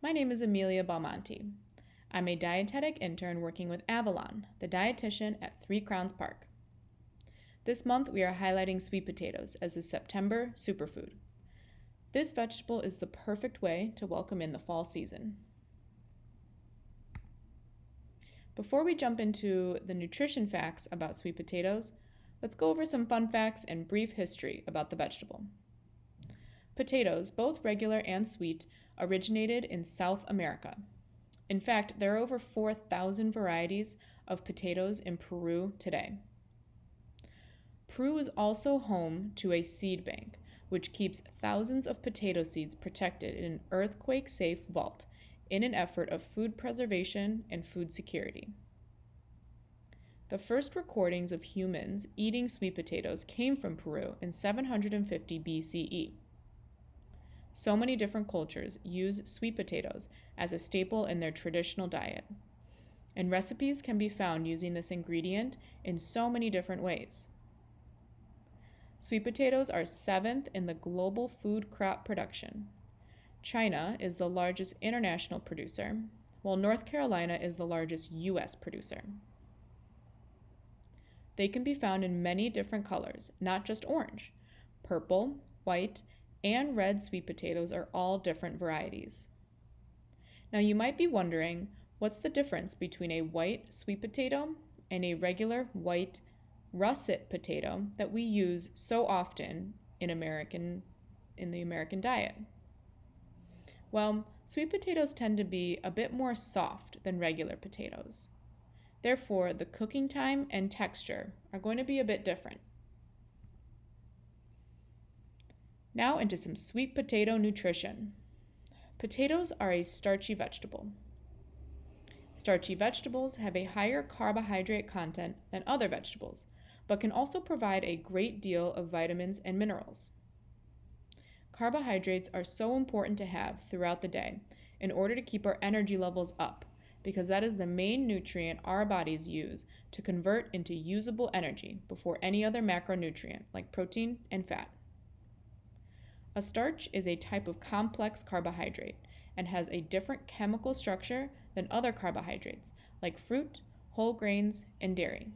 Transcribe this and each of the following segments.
My name is Amelia Belmonte. I'm a dietetic intern working with Avalon, the dietitian at 3 Crowns Park. This month we are highlighting sweet potatoes as a September superfood. This vegetable is the perfect way to welcome in the fall season. Before we jump into the nutrition facts about sweet potatoes, let's go over some fun facts and brief history about the vegetable. Potatoes, both regular and sweet, originated in South America. In fact, there are over 4,000 varieties of potatoes in Peru today. Peru is also home to a seed bank, which keeps thousands of potato seeds protected in an earthquake-safe vault in an effort of food preservation and food security. The first recordings of humans eating sweet potatoes came from Peru in 750 BCE. So many different cultures use sweet potatoes as a staple in their traditional diet, and recipes can be found using this ingredient in so many different ways. Sweet potatoes are 7th in the global food crop production. China is the largest international producer, while North Carolina is the largest U.S. producer. They can be found in many different colors, not just orange. Purple, white, and red sweet potatoes are all different varieties. Now you might be wondering, what's the difference between a white sweet potato and a regular white russet potato that we use so often in the American diet? Well, sweet potatoes tend to be a bit more soft than regular potatoes. Therefore, the cooking time and texture are going to be a bit different. Now into some sweet potato nutrition. Potatoes are a starchy vegetable. Starchy vegetables have a higher carbohydrate content than other vegetables, but can also provide a great deal of vitamins and minerals. Carbohydrates are so important to have throughout the day in order to keep our energy levels up, because that is the main nutrient our bodies use to convert into usable energy before any other macronutrient like protein and fat. A starch is a type of complex carbohydrate and has a different chemical structure than other carbohydrates like fruit, whole grains, and dairy.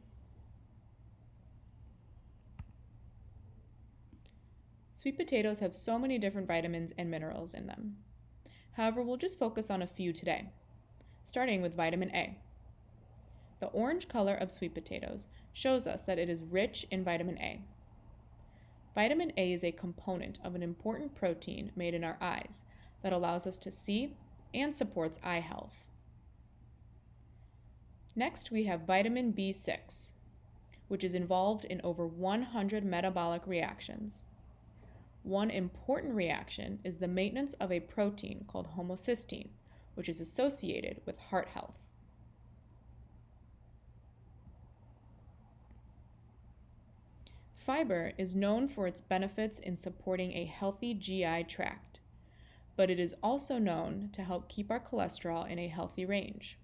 Sweet potatoes have so many different vitamins and minerals in them. However, we'll just focus on a few today, starting with vitamin A. The orange color of sweet potatoes shows us that it is rich in vitamin A. Vitamin A is a component of an important protein made in our eyes that allows us to see and supports eye health. Next, we have vitamin B6, which is involved in over 100 metabolic reactions. One important reaction is the maintenance of a protein called homocysteine, which is associated with heart health. Fiber is known for its benefits in supporting a healthy GI tract, but it is also known to help keep our cholesterol in a healthy range.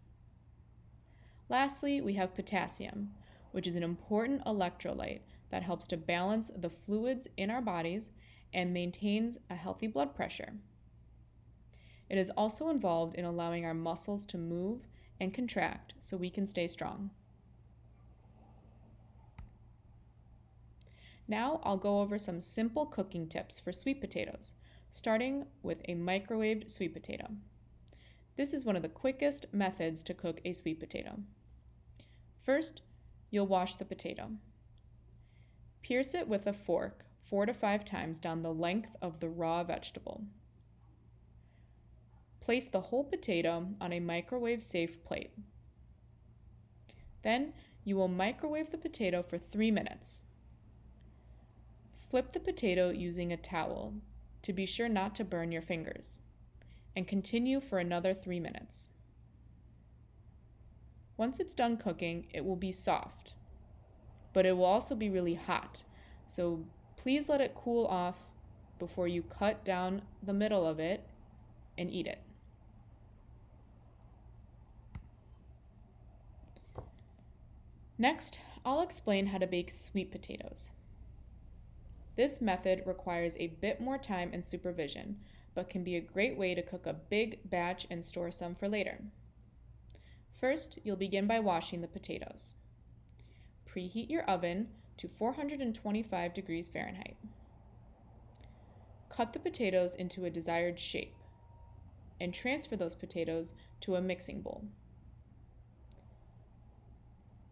Lastly, we have potassium, which is an important electrolyte that helps to balance the fluids in our bodies and maintains a healthy blood pressure. It is also involved in allowing our muscles to move and contract so we can stay strong. Now I'll go over some simple cooking tips for sweet potatoes, starting with a microwaved sweet potato. This is one of the quickest methods to cook a sweet potato. First, you'll wash the potato. Pierce it with a fork 4 to 5 times down the length of the raw vegetable. Place the whole potato on a microwave-safe plate. Then you will microwave the potato for 3 minutes. Flip the potato using a towel to be sure not to burn your fingers, and continue for another 3 minutes. Once it's done cooking, it will be soft, but it will also be really hot, so please let it cool off before you cut down the middle of it and eat it. Next, I'll explain how to bake sweet potatoes. This method requires a bit more time and supervision, but can be a great way to cook a big batch and store some for later. First, you'll begin by washing the potatoes. Preheat your oven to 425 degrees Fahrenheit. Cut the potatoes into a desired shape and transfer those potatoes to a mixing bowl.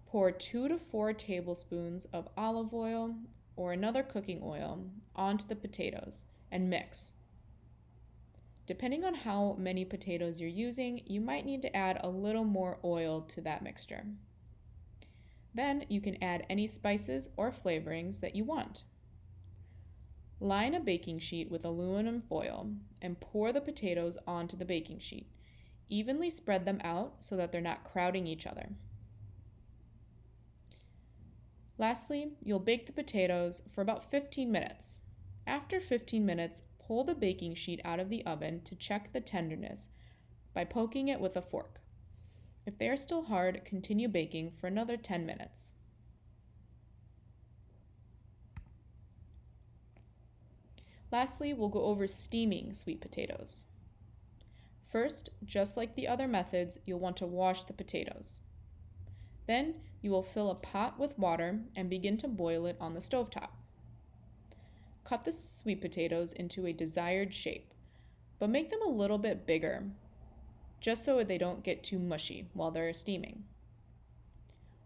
Pour 2 to 4 tablespoons of olive oil or another cooking oil onto the potatoes and mix. Depending on how many potatoes you're using, you might need to add a little more oil to that mixture. Then you can add any spices or flavorings that you want. Line a baking sheet with aluminum foil and pour the potatoes onto the baking sheet. Evenly spread them out so that they're not crowding each other. Lastly, you'll bake the potatoes for about 15 minutes. After 15 minutes, pull the baking sheet out of the oven to check the tenderness by poking it with a fork. If they are still hard, continue baking for another 10 minutes. Lastly, we'll go over steaming sweet potatoes. First, just like the other methods, you'll want to wash the potatoes. Then, you will fill a pot with water and begin to boil it on the stovetop. Cut the sweet potatoes into a desired shape, but make them a little bit bigger, just so they don't get too mushy while they're steaming.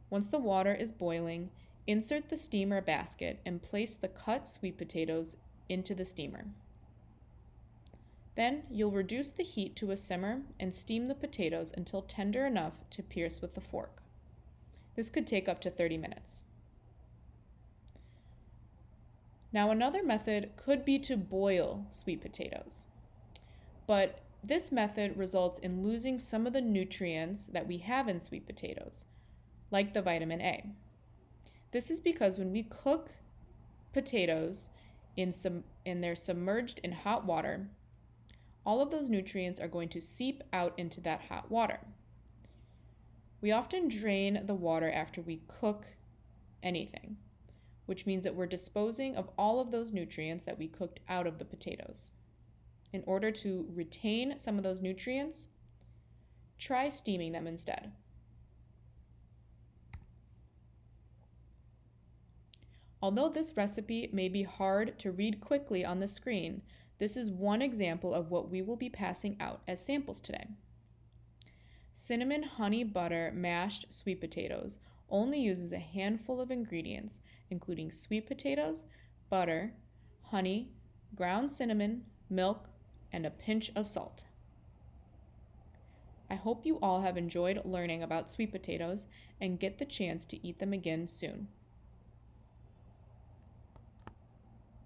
Once the water is boiling, insert the steamer basket and place the cut sweet potatoes into the steamer. Then you'll reduce the heat to a simmer and steam the potatoes until tender enough to pierce with the fork. This could take up to 30 minutes. Now another method could be to boil sweet potatoes, but this method results in losing some of the nutrients that we have in sweet potatoes, like the vitamin A. This is because when we cook potatoes and they're submerged in hot water, all of those nutrients are going to seep out into that hot water. We often drain the water after we cook anything, which means that we're disposing of all of those nutrients that we cooked out of the potatoes. In order to retain some of those nutrients, try steaming them instead. Although this recipe may be hard to read quickly on the screen, this is one example of what we will be passing out as samples today. Cinnamon honey butter mashed sweet potatoes only uses a handful of ingredients, including sweet potatoes, butter, honey, ground cinnamon, milk, and a pinch of salt. I hope you all have enjoyed learning about sweet potatoes and get the chance to eat them again soon.